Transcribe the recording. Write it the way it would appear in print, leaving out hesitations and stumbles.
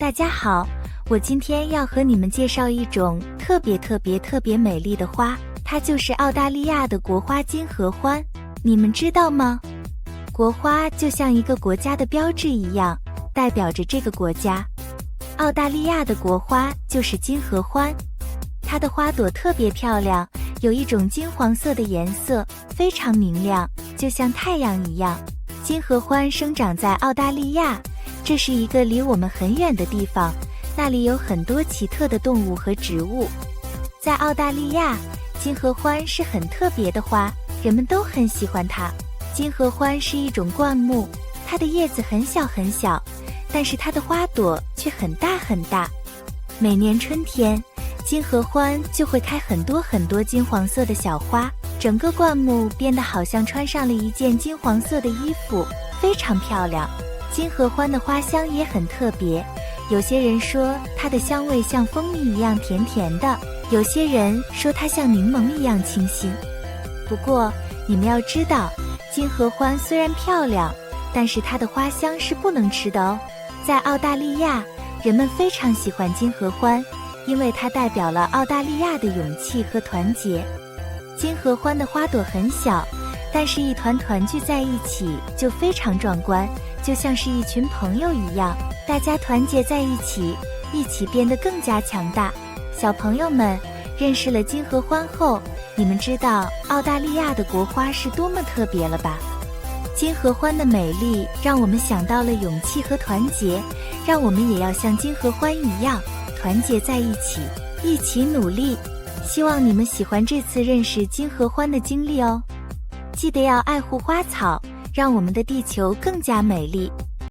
大家好，我今天要和你们介绍一种特别美丽的花，它就是澳大利亚的国花金合欢。你们知道吗？国花就像一个国家的标志一样，代表着这个国家。澳大利亚的国花就是金合欢，它的花朵特别漂亮，有一种金黄色的颜色，非常明亮，就像太阳一样。金合欢生长在澳大利亚，这是一个离我们很远的地方，那里有很多奇特的动物和植物。在澳大利亚，金合欢是很特别的花，人们都很喜欢它。金合欢是一种灌木，它的叶子很小，但是它的花朵却很大。每年春天，金合欢就会开很多金黄色的小花，整个灌木变得好像穿上了一件金黄色的衣服，非常漂亮。金合欢的花香也很特别，有些人说它的香味像蜂蜜一样甜的，有些人说它像柠檬一样清新。不过你们要知道，金合欢虽然漂亮，但是它的花香是不能吃的哦。在澳大利亚，人们非常喜欢金合欢，因为它代表了澳大利亚的勇气和团结。金合欢的花朵很小，但是一团聚在一起就非常壮观，就像是一群朋友一样，大家团结在一起变得更加强大。小朋友们，认识了金合欢后，你们知道澳大利亚的国花是多么特别了吧？金合欢的美丽让我们想到了勇气和团结，让我们也要像金合欢一样团结在一起，一起努力。希望你们喜欢这次认识金合欢的经历哦。记得要爱护花草，让我们的地球更加美丽。